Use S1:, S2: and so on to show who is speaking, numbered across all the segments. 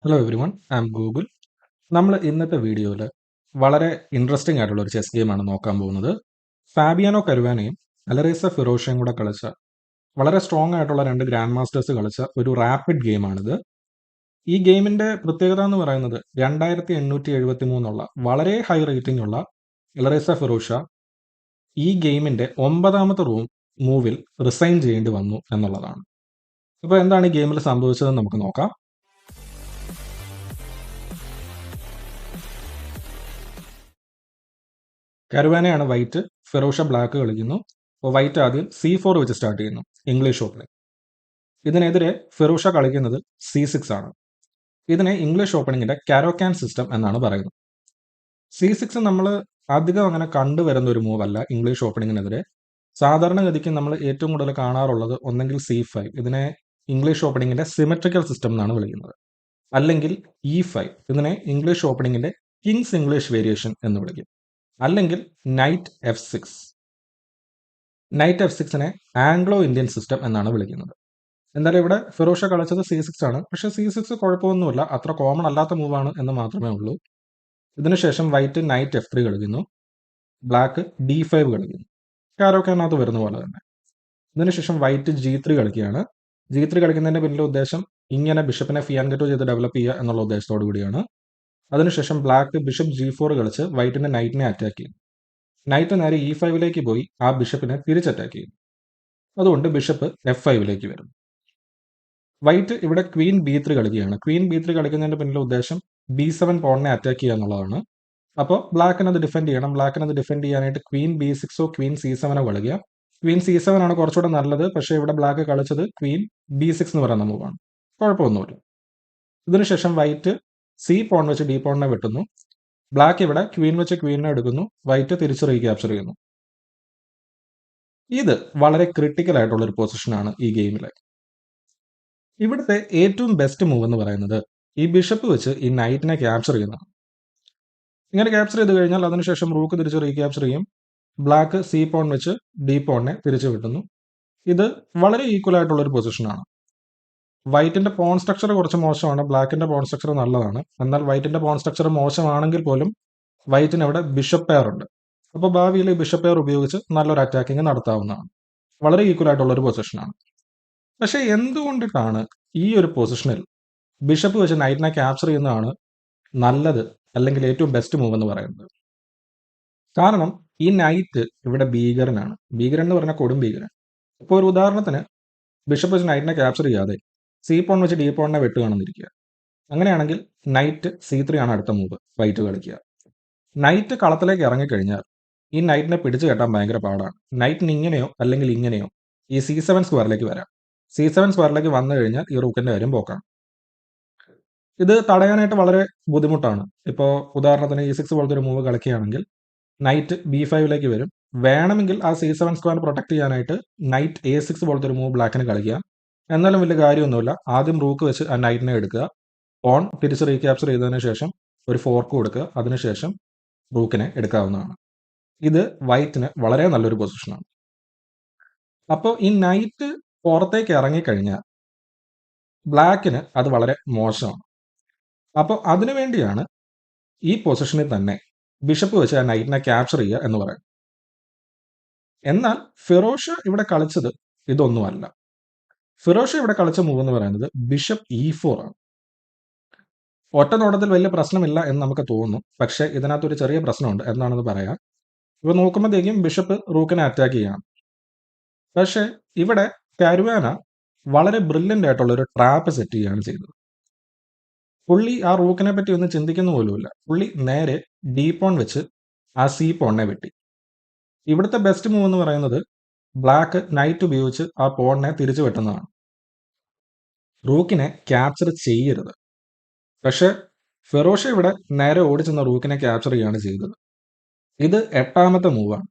S1: Hello everyone, I am Google. നമ്മൾ ഇന്നത്തെ വീഡിയോയിൽ വളരെ ഇൻട്രസ്റ്റിംഗ് ആയിട്ടുള്ള ഒരു ചെസ് ഗെയിമാണ് നോക്കാൻ പോകുന്നത്. ഫാബിയാനോ കരുവാനയും അലറീസ ഫിറോഷയും കൂടെ കളിച്ച വളരെ സ്ട്രോങ് ആയിട്ടുള്ള രണ്ട് ഗ്രാൻഡ് മാസ്റ്റേഴ്സ് കളിച്ച ഒരു റാപ്പിഡ് ഗെയിമാണിത്. ഈ ഗെയിമിന്റെ പ്രത്യേകത എന്ന് പറയുന്നത് 2873 വളരെ ഹൈ റേറ്റിംഗ് ഉള്ള അലറീസ ഫിറോഷ ഈ ഗെയിമിന്റെ 9ാമത്തെ മൂവിൽ റിസൈൻ ചെയ്യേണ്ടി വന്നു എന്നുള്ളതാണ്. അപ്പോൾ എന്താണ് ഈ ഗെയിമിൽ സംഭവിച്ചതെന്ന് നമുക്ക് നോക്കാം. കരുവാനയാണ് വൈറ്റ്, ഫിറോഷ ബ്ലാക്ക് കളിക്കുന്നു. അപ്പോൾ വൈറ്റ് ആദ്യം C4 വെച്ച് സ്റ്റാർട്ട് ചെയ്യുന്നു, ഇംഗ്ലീഷ് ഓപ്പണിംഗ്. ഇതിനെതിരെ ഫിറോഷ കളിക്കുന്നത് C6 ആണ്. ഇതിനെ ഇംഗ്ലീഷ് ഓപ്പണിങ്ങിന്റെ കാരോക്കാൻ സിസ്റ്റം എന്നാണ് പറയുന്നത്. C6 നമ്മൾ അധികം അങ്ങനെ കണ്ടുവരുന്ന ഒരു മൂവ് അല്ല ഇംഗ്ലീഷ് ഓപ്പണിങ്ങിനെതിരെ. സാധാരണഗതിക്ക് നമ്മൾ ഏറ്റവും കൂടുതൽ കാണാറുള്ളത് ഒന്നെങ്കിൽ C5, ഇതിനെ ഇംഗ്ലീഷ് ഓപ്പണിങ്ങിന്റെ സിമെട്രിക്കൽ സിസ്റ്റം എന്നാണ് വിളിക്കുന്നത്, അല്ലെങ്കിൽ E5, ഇതിനെ ഇംഗ്ലീഷ് ഓപ്പണിങ്ങിന്റെ കിങ്സ് ഇംഗ്ലീഷ് വേരിയേഷൻ എന്ന് വിളിക്കും, അല്ലെങ്കിൽ നൈറ്റ് എഫ് സിക്സിനെ ആംഗ്ലോ ഇന്ത്യൻ സിസ്റ്റം എന്നാണ് വിളിക്കുന്നത്. എന്തായാലും ഇവിടെ ഫിറോഷ കളിച്ചത് C6 ആണ്. പക്ഷേ C6 കുഴപ്പമൊന്നുമില്ല, അത്ര കോമൺ അല്ലാത്ത മൂവാണ് എന്ന് മാത്രമേ ഉള്ളൂ. ഇതിനുശേഷം വൈറ്റ് നൈറ്റ് F3 കളിക്കുന്നു, ബ്ലാക്ക് D5 കളിക്കുന്നു, കാരോക്കാനകത്ത് വരുന്ന പോലെ തന്നെ. ഇതിനുശേഷം വൈറ്റ് G3 കളിക്കുകയാണ്. G3 കളിക്കുന്നതിന്റെ പിന്നിലെ ഉദ്ദേശം ഇങ്ങനെ ബിഷപ്പിനെ ഫിയാൻഗറ്റോ ചെയ്ത് ഡെവലപ്പ് ചെയ്യുക എന്നുള്ള ഉദ്ദേശത്തോടു കൂടിയാണ്. അതിനുശേഷം ബ്ലാക്ക് ബിഷപ്പ് G4 കളിച്ച് വൈറ്റിന്റെ നൈറ്റിനെ അറ്റാക്ക് ചെയ്യും. നൈറ്റ് നേരെ E5ലേക്ക് പോയി ആ ബിഷപ്പിനെ തിരിച്ചറ്റാക്ക് ചെയ്യും. അതുകൊണ്ട് ബിഷപ്പ് F5ലേക്ക് വരും. വൈറ്റ് ഇവിടെ ക്വീൻ B3 കളിക്കുകയാണ്. ക്വീൻ B3 കളിക്കുന്നതിന്റെ പിന്നിലെ ഉദ്ദേശം B7 പോണിനെ അറ്റാക്ക് ചെയ്യുക എന്നുള്ളതാണ്. അപ്പോൾ ബ്ലാക്കിനത് ഡിഫെൻഡ് ചെയ്യണം. ബ്ലാക്കിനത് ഡിഫെൻഡ് ചെയ്യാനായിട്ട് ക്വീൻ B6 ക്വീൻ C7 കളിക്കുക. ക്വീൻ C7 ആണ് കുറച്ചുകൂടെ നല്ലത്, പക്ഷേ ഇവിടെ ബ്ലാക്ക് കളിച്ചത് ക്വീൻ B6 എന്ന് പറയുന്ന മൂവാണ്. കുഴപ്പമൊന്നുമില്ല. ഇതിനുശേഷം വൈറ്റ് C പോൺ വെച്ച് D പോണിനെ വെട്ടുന്നു. ബ്ലാക്ക് ഇവിടെ ക്വീൻ വെച്ച് ക്വീനിനെ എടുക്കുന്നു. വൈറ്റ് തിരിച്ച് റീക്യാപ്ചർ ചെയ്യുന്നു. ഇത് വളരെ ക്രിട്ടിക്കൽ ആയിട്ടുള്ള ഒരു പൊസിഷനാണ് ഈ ഗെയിമിലെ. ഇവിടുത്തെ ഏറ്റവും ബെസ്റ്റ് മൂവ് എന്ന് പറയുന്നത് ഈ ബിഷപ്പ് വെച്ച് ഈ നൈറ്റിനെ ക്യാപ്ചർ ചെയ്യുന്നതാണ്. ഇങ്ങനെ ക്യാപ്ചർ ചെയ്ത് കഴിഞ്ഞാൽ അതിനുശേഷം റൂക്ക് തിരിച്ച് റീക്യാപ്ചർ ചെയ്യും. ബ്ലാക്ക് C പോൺ വെച്ച് D പോണിനെ തിരിച്ചു വിട്ടുന്നു. ഇത് വളരെ ഈക്വൽ ആയിട്ടുള്ള ഒരു പൊസിഷനാണ്. വൈറ്റിന്റെ പോൺ സ്ട്രക്ചർ കുറച്ച് മോശമാണ്, ബ്ലാക്കിന്റെ പോൺ സ്ട്രക്ചർ നല്ലതാണ്. എന്നാൽ വൈറ്റിന്റെ പോൺ സ്ട്രക്ചർ മോശമാണെങ്കിൽ പോലും വൈറ്റിന് അവിടെ ബിഷപ്പ് പെയർ ഉണ്ട്. അപ്പോൾ ഭാവിയിൽ ഈ ബിഷപ്പ് പെയർ ഉപയോഗിച്ച് നല്ലൊരു അറ്റാക്കിങ് നടത്താവുന്നതാണ്. വളരെ ഈക്വൽ ആയിട്ടുള്ള ഒരു പൊസിഷനാണ്. പക്ഷേ എന്തുകൊണ്ടിട്ടാണ് ഈ ഒരു പൊസിഷനിൽ ബിഷപ്പ് വെച്ച് നൈറ്റിനെ ക്യാപ്ചർ ചെയ്യുന്നതാണ് നല്ലത്, അല്ലെങ്കിൽ ഏറ്റവും ബെസ്റ്റ് മൂവ് എന്ന് പറയുന്നത്? കാരണം ഈ നൈറ്റ് ഇവിടെ ഭീകരനാണ്. ഭീകരൻ എന്ന് പറഞ്ഞാൽ കൊടും ഭീകരൻ. ഇപ്പോൾ ഒരു ഉദാഹരണത്തിന് ബിഷപ്പ് വെച്ച് നൈറ്റിനെ ക്യാപ്ചർ ചെയ്യാതെ C പോൺ വെച്ച് D പോണിനെ വെട്ടുകയാണെന്നിരിക്കുക. അങ്ങനെയാണെങ്കിൽ നൈറ്റ് C3 ആണ് അടുത്ത മൂവ് വൈറ്റ് കളിക്കുക. നൈറ്റ് കളത്തിലേക്ക് ഇറങ്ങിക്കഴിഞ്ഞാൽ ഈ നൈറ്റിനെ പിടിച്ചു കെട്ടാൻ ഭയങ്കര പാടാണ്. നൈറ്റിന് ഇങ്ങനെയോ അല്ലെങ്കിൽ ഇങ്ങനെയോ ഈ C7 സ്ക്വയറിലേക്ക് വരാം. C7 സ്ക്വയറിലേക്ക് വന്നു കഴിഞ്ഞാൽ ഈ റൂക്കിന്റെ കാര്യം പോക്കാണ്. ഇത് തടയാനായിട്ട് വളരെ ബുദ്ധിമുട്ടാണ്. ഇപ്പോൾ ഉദാഹരണത്തിന് E6 പോലത്തെ ഒരു മൂവ് കളിക്കുകയാണെങ്കിൽ നൈറ്റ് B5ലേക്ക് വരും. വേണമെങ്കിൽ ആ C7 സ്ക്വയർ പ്രൊട്ടക്ട് ചെയ്യാനായിട്ട് നൈറ്റ് A6 പോലത്തെ ഒരു മൂവ് ബ്ലാക്കിന് കളിക്കാം. എന്നാലും വലിയ കാര്യമൊന്നുമില്ല. ആദ്യം റൂക്ക് വെച്ച് ആ നൈറ്റിനെ എടുക്കുക, പോൺ തിരിച്ച് റീക്യാപ്ചർ ചെയ്തതിനു ശേഷം ഒരു ഫോർക്ക് കൊടുക്കുക, അതിനുശേഷം റൂക്കിനെ എടുക്കാവുന്നതാണ്. ഇത് വൈറ്റിന് വളരെ നല്ലൊരു പൊസിഷനാണ്. അപ്പോൾ ഈ നൈറ്റ് പുറത്തേക്ക് ഇറങ്ങിക്കഴിഞ്ഞാൽ ബ്ലാക്കിന് അത് വളരെ മോശമാണ്. അപ്പോൾ അതിനു വേണ്ടിയാണ് ഈ പൊസിഷനിൽ തന്നെ ബിഷപ്പ് വെച്ച് ആ നൈറ്റിനെ ക്യാപ്ചർ ചെയ്യുക എന്ന് പറയുന്നത്. എന്നാൽ ഫിറോഷ ഇവിടെ കളിച്ചത് ഇതൊന്നുമല്ല. ഫിറോഷ ഇവിടെ കളിച്ച മൂവ് എന്ന് പറയുന്നത് ബിഷപ്പ് E4 ആണ്. ഒറ്റ നോട്ടത്തിൽ വലിയ പ്രശ്നമില്ല എന്ന് നമുക്ക് തോന്നുന്നു, പക്ഷേ ഇതിനകത്തൊരു ചെറിയ പ്രശ്നമുണ്ട്. എന്താണെന്ന് പറയാം. ഇപ്പൊ നോക്കുമ്പോഴത്തേക്കും ബിഷപ്പ് റൂക്കിനെ അറ്റാക്ക് ചെയ്യാം. പക്ഷേ ഇവിടെ കരുവാന വളരെ ബ്രില്യൻ്റ് ആയിട്ടുള്ള ഒരു ട്രാപ്പ് സെറ്റ് ചെയ്യുകയാണ് ചെയ്തത്. പുള്ളി ആ റൂക്കിനെ പറ്റി ഒന്നും ചിന്തിക്കുന്ന പോലുമില്ല. പുള്ളി നേരെ D പോൺ വെച്ച് ആ C പോണിനെ വെട്ടി. ഇവിടുത്തെ ബെസ്റ്റ് മൂവ് എന്ന് പറയുന്നത് ബ്ലാക്ക് നൈറ്റ് ഉപയോഗിച്ച് ആ പോണിനെ തിരിച്ചു വെട്ടുന്നതാണ്. റൂക്കിനെ ക്യാപ്ചർ ചെയ്യരുത്. പക്ഷെ ഫിറോഷ ഇവിടെ നേരെ ഓടിച്ചെന്ന റൂക്കിനെ ക്യാപ്ചർ ചെയ്യുകയാണ് ചെയ്തത്. ഇത് 8ാമത്തെ മൂവാണ്.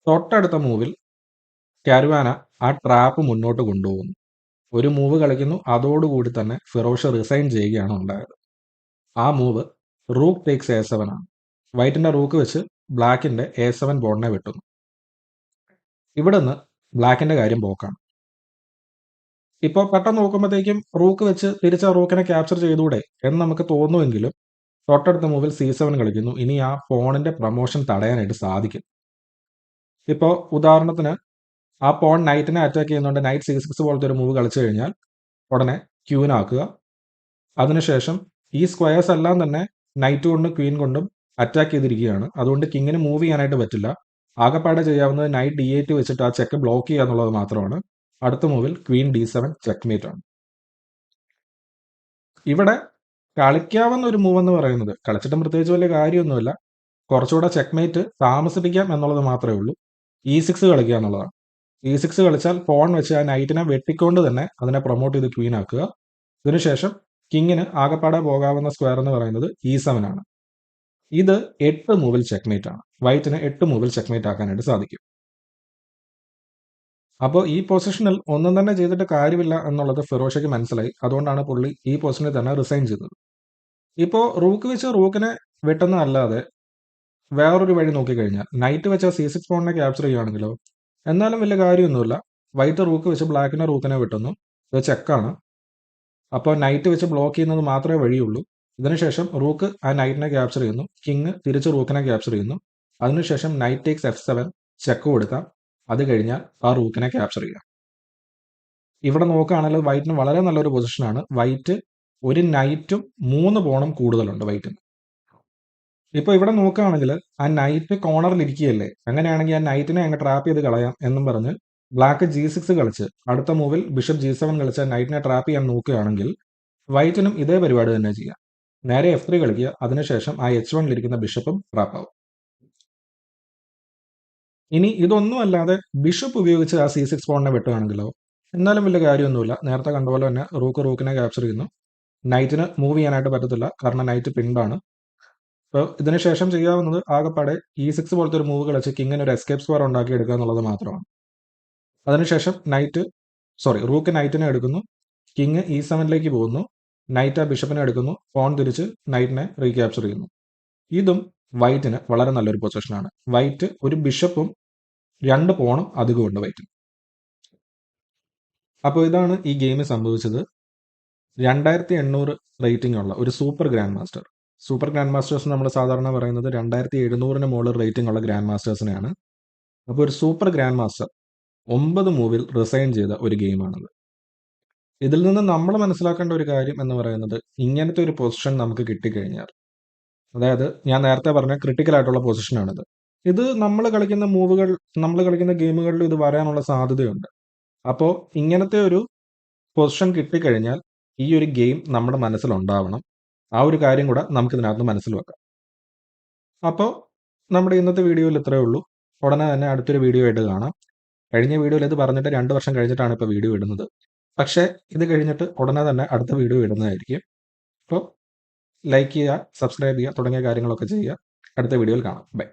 S1: തൊട്ടടുത്ത മൂവിൽ കരുവാന ആ ട്രാപ്പ് മുന്നോട്ട് കൊണ്ടുപോകുന്നു. ഒരു മൂവ് കളിക്കുന്നു, അതോടുകൂടി തന്നെ ഫിറോഷ റിസൈൻ ചെയ്യുകയാണ് ഉണ്ടായത്. ആ മൂവ് റൂക്ക് ടേക്സ് A7 ആണ്. വൈറ്റിന്റെ റൂക്ക് വെച്ച് ബ്ലാക്കിന്റെ A7 പോണിനെ വെട്ടുന്നു. ഇവിടെ നിന്ന് ബ്ലാക്കിന്റെ കാര്യം പോക്കാണ്. ഇപ്പോൾ പെട്ടെന്ന് നോക്കുമ്പോഴത്തേക്കും റൂക്ക് വെച്ച് തിരിച്ച് ആ റൂക്കിനെ ക്യാപ്ചർ ചെയ്തൂടെ എന്ന് നമുക്ക് തോന്നുമെങ്കിലും തൊട്ടടുത്ത മൂവിൽ C7 കളിക്കുന്നു. ഇനി ആ പോണിന്റെ പ്രൊമോഷൻ തടയാനായിട്ട് സാധിക്കും. ഇപ്പോൾ ഉദാഹരണത്തിന് ആ പോൺ നൈറ്റിനെ അറ്റാക്ക് ചെയ്യുന്നുണ്ട്. നൈറ്റ് C6 പോലത്തെ ഒരു മൂവ് കളിച്ചു കഴിഞ്ഞാൽ ഉടനെ ക്യൂനാക്കുക. അതിനുശേഷം ഈ സ്ക്വയേഴ്സ് എല്ലാം തന്നെ നൈറ്റ് കൊണ്ടും ക്വീൻ കൊണ്ടും അറ്റാക്ക് ചെയ്തിരിക്കുകയാണ്. അതുകൊണ്ട് കിങ്ങിന് മൂവ് ചെയ്യാനായിട്ട് പറ്റില്ല. ആകെപ്പാടെ ചെയ്യാവുന്നത് നൈറ്റ് D8 വെച്ചിട്ട് ആ ചെക്ക് ബ്ലോക്ക് ചെയ്യുക എന്നുള്ളത് മാത്രമാണ്. അടുത്ത മൂവിൽ ക്വീൻ D7 ചെക്ക്മേറ്റ് ആണ്. ഇവിടെ കളിക്കാവുന്ന ഒരു മൂവ് എന്ന് പറയുന്നത് കളിച്ചിട്ടും പ്രത്യേകിച്ച് വലിയ കാര്യമൊന്നുമില്ല. കുറച്ചുകൂടെ ചെക്ക്മേറ്റ് താമസിപ്പിക്കാം എന്നുള്ളത് മാത്രമേ ഉള്ളൂ. E6 കളിക്കുക എന്നുള്ളതാണ്. E6 കളിച്ചാൽ പോൺ വെച്ച് ആ നൈറ്റിനെ വെട്ടിക്കൊണ്ട് തന്നെ അതിനെ പ്രൊമോട്ട് ചെയ്ത് ക്വീൻ ആക്കുക. ഇതിനുശേഷം കിങ്ങിന് ആകെപ്പാടെ പോകാവുന്ന സ്ക്വയർ എന്ന് പറയുന്നത് E7 ആണ്. ഇത് 8 മൂവിൽ ചെക്ക്മേറ്റ് ആണ്. വൈറ്റിന് 8 മൂവിൽ ചെക്ക്മേറ്റ് ആക്കാനായിട്ട് സാധിക്കും. അപ്പോൾ ഈ പൊസിഷനിൽ ഒന്നും തന്നെ ചെയ്തിട്ട് കാര്യമില്ല എന്നുള്ളത് ഫിറോഷയ്ക്ക് മനസ്സിലായി. അതുകൊണ്ടാണ് പുള്ളി ഈ പൊസിഷനിൽ തന്നെ റിസൈൻ ചെയ്തത്. ഇപ്പോൾ റൂക്ക് വെച്ച് റൂക്കിനെ വെട്ടുന്നതല്ലാതെ വേറൊരു വഴി നോക്കിക്കഴിഞ്ഞാൽ നൈറ്റ് വെച്ച C6 പോണിനെ ക്യാപ്ചർ ചെയ്യുകയാണെങ്കിലോ എന്നാലും വലിയ കാര്യമൊന്നുമില്ല. വൈറ്റ് റൂക്ക് വെച്ച് ബ്ലാക്കിനെ റൂക്കിനെ വെട്ടുന്നു. ഇത് ചെക്കാണ്. അപ്പോൾ നൈറ്റ് വെച്ച് ബ്ലോക്ക് ചെയ്യുന്നത് മാത്രമേ വഴിയുള്ളൂ. ഇതിനുശേഷം റൂക്ക് ആ നൈറ്റിനെ ക്യാപ്ചർ ചെയ്യുന്നു. കിങ് തിരിച്ച് റൂക്കിനെ ക്യാപ്ചർ ചെയ്യുന്നു. അതിനുശേഷം നൈറ്റ് ടേക്സ് F7 ചെക്ക് കൊടുക്കാം. അത് കഴിഞ്ഞാൽ ആ റൂക്കിനെ ക്യാപ്ചർ ചെയ്യാം. ഇവിടെ നോക്കുകയാണെങ്കിൽ വൈറ്റിന് വളരെ നല്ലൊരു പൊസിഷനാണ്. വൈറ്റ് ഒരു നൈറ്റും 3 പോണും കൂടുതലുണ്ട് വൈറ്റിന്. ഇപ്പോൾ ഇവിടെ നോക്കുകയാണെങ്കിൽ ആ നൈറ്റ് കോർണറിൽ ഇരിക്കുകയല്ലേ. അങ്ങനെയാണെങ്കിൽ ആ നൈറ്റിനെ അങ്ങ് ട്രാപ്പ് ചെയ്ത് കളയാം എന്നും പറഞ്ഞ് ബ്ലാക്ക് G6 കളിച്ച് അടുത്ത മൂവിൽ ബിഷപ്പ് G7 കളിച്ച് നൈറ്റിനെ ട്രാപ്പ് ചെയ്യാൻ നോക്കുകയാണെങ്കിൽ വൈറ്റിനും ഇതേ പരിപാടി തന്നെ ചെയ്യാം. നേരെ F3 കളിക്കുക. അതിനുശേഷം ആ H1 ഇരിക്കുന്ന ബിഷപ്പും ട്രാപ്പ് ആവും. ഇനി ഇതൊന്നും അല്ലാതെ ബിഷപ്പ് ഉപയോഗിച്ച് ആ C6 പോണിനെ വെട്ടുകയാണെങ്കിലോ എന്നാലും വലിയ കാര്യമൊന്നുമില്ല. നേരത്തെ കണ്ട പോലെ തന്നെ റൂക്കിനെ ക്യാപ്ചർ ചെയ്യുന്നു. നൈറ്റിന് മൂവ് ചെയ്യാനായിട്ട് പറ്റത്തില്ല. കാരണം നൈറ്റ് പിൻഡാണ്. അപ്പോൾ ഇതിനുശേഷം ചെയ്യാവുന്നത് ആകെപ്പാടെ E6 പോലത്തെ ഒരു മൂവ് കളിച്ച് കിങ്ങിന് ഒരു എസ്കേപ്പ് സ്ക്വയർ ഉണ്ടാക്കിയെടുക്കുക എന്നുള്ളത് മാത്രമാണ്. അതിനുശേഷം റൂക്ക് നൈറ്റിനെ എടുക്കുന്നു. കിങ് E7ലേക്ക് പോകുന്നു. നൈറ്റ് ആ ബിഷപ്പിനെ എടുക്കുന്നു. പോൺ തിരിച്ച് നൈറ്റിനെ റീക്യാപ്ചർ ചെയ്യുന്നു. ഇതും വൈറ്റിന് വളരെ നല്ലൊരു പൊസിഷനാണ്. വൈറ്റ് ഒരു ബിഷപ്പും 2 പോണും അധികമുണ്ട് വൈറ്റിന്. അപ്പോൾ ഇതാണ് ഈ ഗെയിമിൽ സംഭവിച്ചത്. 2800 റേറ്റിംഗ് ഉള്ള ഒരു super grand master. Super grand masters നമ്മൾ സാധാരണ പറയുന്നത് 2700-ന് മുകളിൽ റേറ്റിംഗ് ഉള്ള ഗ്രാൻഡ് മാസ്റ്റേഴ്സിനെയാണ്. അപ്പോൾ ഒരു സൂപ്പർ ഗ്രാൻഡ് മാസ്റ്റർ 9 മൂവിൽ റിസൈൻ ചെയ്ത ഒരു ഗെയിമാണത്. ഇതിൽ നിന്ന് നമ്മൾ മനസ്സിലാക്കേണ്ട ഒരു കാര്യം എന്ന് പറയുന്നത് ഇങ്ങനത്തെ ഒരു പൊസിഷൻ നമുക്ക് കിട്ടിക്കഴിഞ്ഞാൽ, അതായത് ഞാൻ നേരത്തെ പറഞ്ഞ ക്രിട്ടിക്കൽ ആയിട്ടുള്ള പൊസിഷനാണിത്. ഇത് നമ്മൾ കളിക്കുന്ന ഗെയിമുകളിൽ ഇത് വരാനുള്ള സാധ്യതയുണ്ട്. അപ്പോൾ ഇങ്ങനത്തെ ഒരു പൊസിഷൻ കിട്ടിക്കഴിഞ്ഞാൽ ഈ ഒരു ഗെയിം നമ്മുടെ മനസ്സിലുണ്ടാവണം. ആ ഒരു കാര്യം കൂടെ നമുക്കിതിനകത്ത് മനസ്സിൽ വെക്കാം. അപ്പോൾ നമ്മുടെ ഇന്നത്തെ വീഡിയോയിൽ ഇത്രയേ ഉള്ളൂ. ഉടനെ തന്നെ അടുത്തൊരു വീഡിയോ ആയിട്ട് കാണാം. കഴിഞ്ഞ വീഡിയോയിൽ ഇത് പറഞ്ഞിട്ട് 2 വർഷം കഴിഞ്ഞിട്ടാണ് ഇപ്പോൾ വീഡിയോ ഇടുന്നത്. പക്ഷേ ഇത് കഴിഞ്ഞിട്ട് ഉടനെ തന്നെ അടുത്ത വീഡിയോ ഇടുന്നതായിരിക്കും. അപ്പോൾ ലൈക്ക് ചെയ്യുക, സബ്സ്ക്രൈബ് ചെയ്യുക തുടങ്ങിയ കാര്യങ്ങളൊക്കെ ചെയ്യുക. അടുത്ത വീഡിയോയിൽ കാണാം. ബൈ.